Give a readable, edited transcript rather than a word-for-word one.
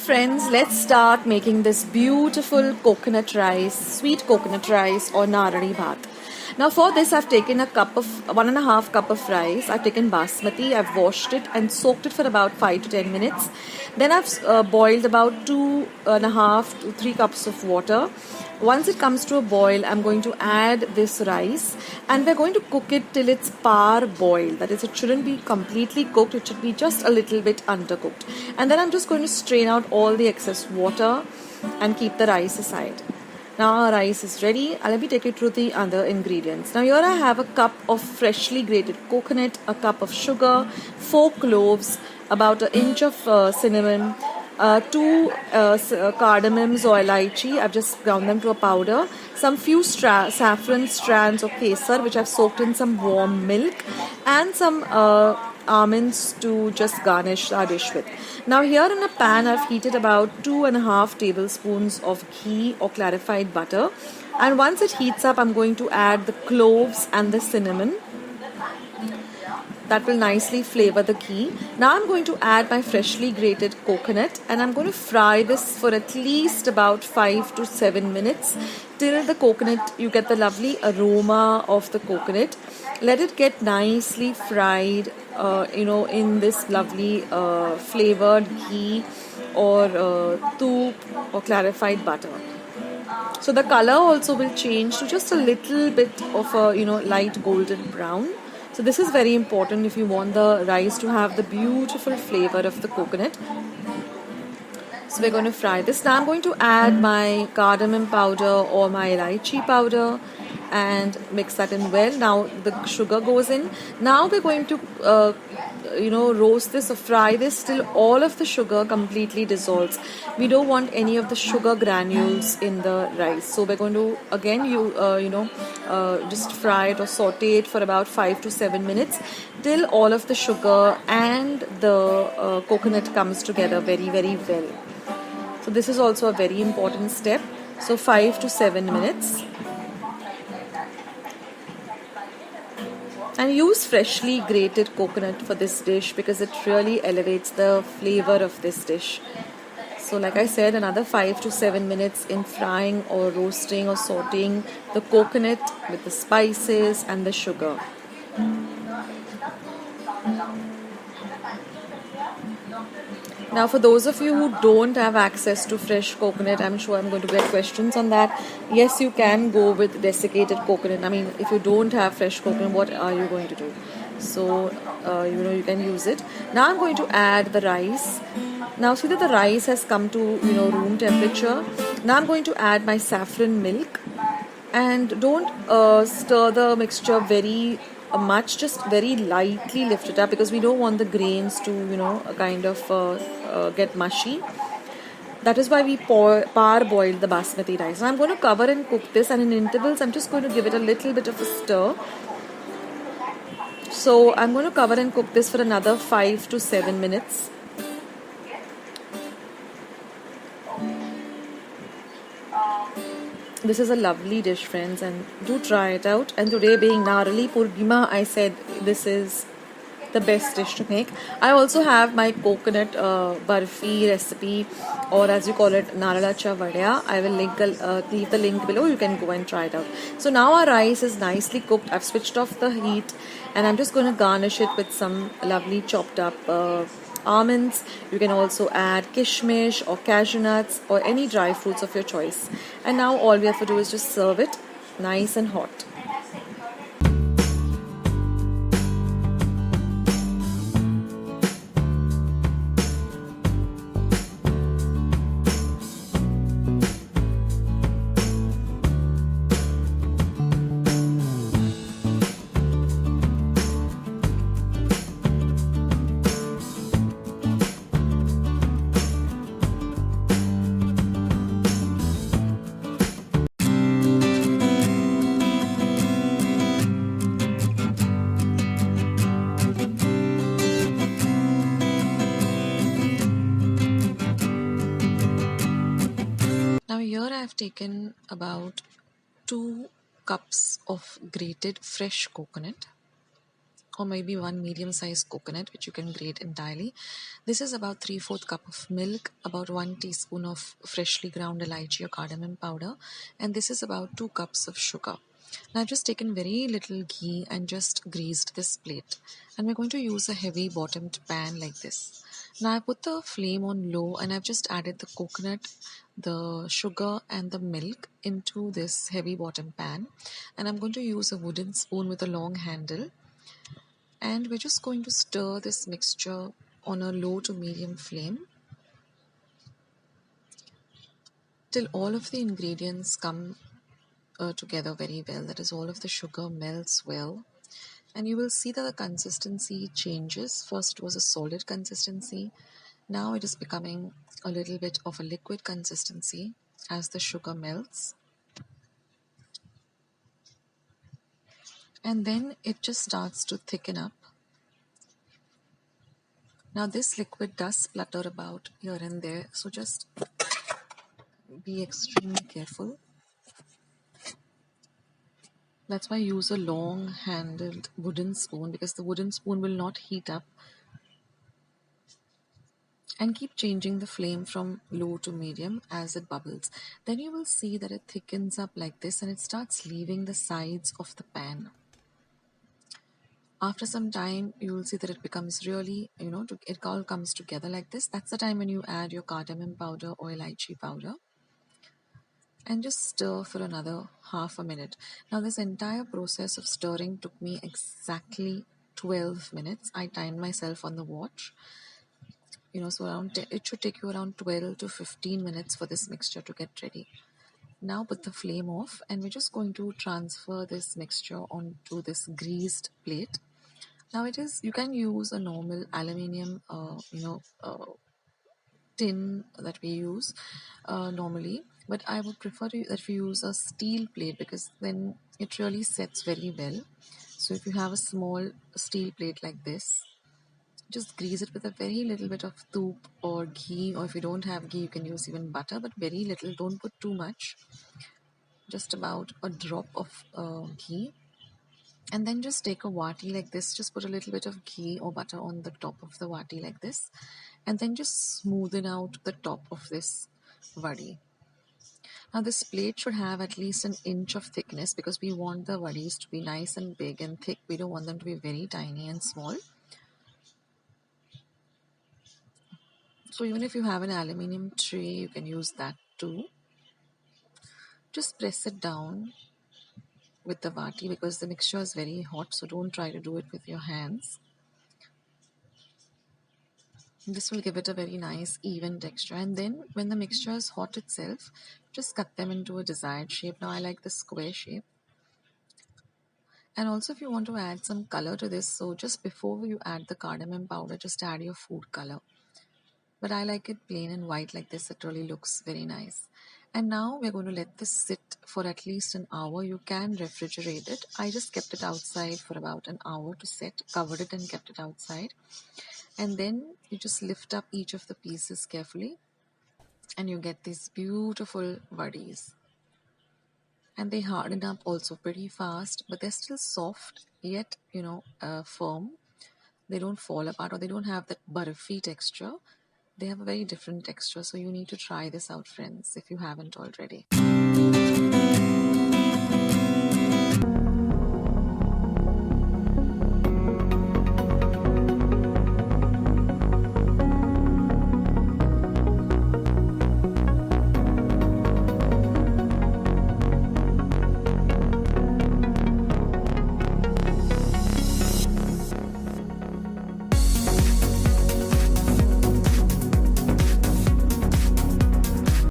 friends, let's start making this beautiful coconut rice, sweet coconut rice or narari bhat. Now for this I've taken a cup of 1.5 cup of rice. I've taken basmati, I've washed it and soaked it for about 5 to 10 minutes. Then I've boiled about 2.5 to 3 cups of water. Once it comes to a boil, I'm going to add this rice and we're going to cook it till it's parboiled. That is, it shouldn't be completely cooked, it should be just a little bit undercooked. And then I'm just going to strain out all the excess water and keep the rice aside. Now our rice is ready. Let me take you through the other ingredients. Now here I have a cup of freshly grated coconut, a cup of sugar, 4 cloves, about an inch of cinnamon, 2 cardamoms or elaichi. I've just ground them to a powder. Some few saffron strands or kesar which I've soaked in some warm milk, and some almonds to just garnish our dish with. Now here in a pan I've heated about 2.5 tablespoons of ghee or clarified butter, and once it heats up I'm going to add the cloves and the cinnamon. That will nicely flavor the ghee. Now I'm going to add my freshly grated coconut and I'm going to fry this for at least about 5 to 7 minutes till the coconut, you get the lovely aroma of the coconut. Let it get nicely fried, in this lovely flavored ghee or toop or clarified butter. So the color also will change to just a little bit of a light golden brown. So this is very important if you want the rice to have the beautiful flavor of the coconut. So we're going to fry this. Now I'm going to add my cardamom powder or my elaichi powder and mix that in well. Now the sugar goes in. Now we're going to roast this or fry this till all of the sugar completely dissolves. We don't want any of the sugar granules in the rice. So we're going to again just fry it or saute it for about 5 to 7 minutes till all of the sugar and the coconut comes together very, very well. So this is also a very important step. So 5 to 7 minutes. And use freshly grated coconut for this dish because it really elevates the flavor of this dish. So like I said, another 5 to 7 minutes in frying or roasting or sauteing the coconut with the spices and the sugar. Now for those of you who don't have access to fresh coconut, I'm sure I'm going to get questions on that. Yes, you can go with desiccated coconut. I mean, if you don't have fresh coconut, what are you going to do? So, you can use it. Now I'm going to add the rice. Now see that the rice has come to, room temperature. Now I'm going to add my saffron milk. And don't stir the mixture very much, just very lightly lift it up because we don't want the grains to kind of get mushy. That is why we parboil the basmati rice. Now I'm going to cover and cook this, and in intervals I'm just going to give it a little bit of a stir. So I'm going to cover and cook this for another 5 to 7 minutes. This is a lovely dish, friends, and do try it out. And today being Narali Purnima, I said this is the best dish to make. I also have my coconut barfi recipe, or as you call it, Naralacha Vadya. I will leave the link below. You can go and try it out. So now our rice is nicely cooked. I've switched off the heat and I'm just going to garnish it with some lovely chopped up almonds. You can also add kishmish or cashew nuts or any dry fruits of your choice. And now all we have to do is just serve it nice and hot. Now here I have taken about 2 cups of grated fresh coconut. or maybe one medium-sized coconut, which you can grate entirely. This is about 3/4 cup of milk, about 1 teaspoon of freshly ground elaichi or cardamom powder, and this is about 2 cups of sugar. Now I've just taken very little ghee and just greased this plate. And we're going to use a heavy bottomed pan like this. Now I put the flame on low and I've just added the coconut, the sugar and the milk into this heavy bottom pan. And I'm going to use a wooden spoon with a long handle. And we're just going to stir this mixture on a low to medium flame till all of the ingredients come together very well. That is, all of the sugar melts well, and you will see that the consistency changes. First it was a solid consistency, now it is becoming a little bit of a liquid consistency as the sugar melts, and then it just starts to thicken up. Now this liquid does splutter about here and there, so just be extremely careful. That's why I use a long handled wooden spoon, because the wooden spoon will not heat up. And keep changing the flame from low to medium as it bubbles. Then you will see that it thickens up like this and it starts leaving the sides of the pan. After some time, you will see that it becomes really, it all comes together like this. That's the time when you add your cardamom powder or elaichi powder and just stir for another half a minute. Now, this entire process of stirring took me exactly 12 minutes. I timed myself on the watch. So it should take you around 12 to 15 minutes for this mixture to get ready. Now put the flame off and we're just going to transfer this mixture onto this greased plate. Now you can use a normal aluminium tin that we use normally, but I would prefer that we use a steel plate, because then it really sets very well. So if you have a small steel plate like this, just grease it with a very little bit of toop or ghee, or if you don't have ghee you can use even butter, but very little. Don't put too much, just about a drop of ghee. And then just take a wati like this, just put a little bit of ghee or butter on the top of the wati like this, and then just smoothen out the top of this vadi. Now this plate should have at least an inch of thickness, because we want the vadis to be nice and big and thick. We don't want them to be very tiny and small. So even if you have an aluminium tray, you can use that too. Just press it down with the vati, because the mixture is very hot, so don't try to do it with your hands. This will give it a very nice even texture. And then when the mixture is hot itself, just cut them into a desired shape. Now I like the square shape. And also if you want to add some color to this, so just before you add the cardamom powder, just add your food color. But I like it plain and white like this. It really looks very nice. And now we're going to let this sit for at least an hour. You can refrigerate it. I just kept it outside for about an hour to set, covered it and kept it outside. And then you just lift up each of the pieces carefully and you get these beautiful vadis. And they harden up also pretty fast, but they're still soft, yet, firm. They don't fall apart, or they don't have that barfi texture. They have a very different texture, so you need to try this out, friends, if you haven't already.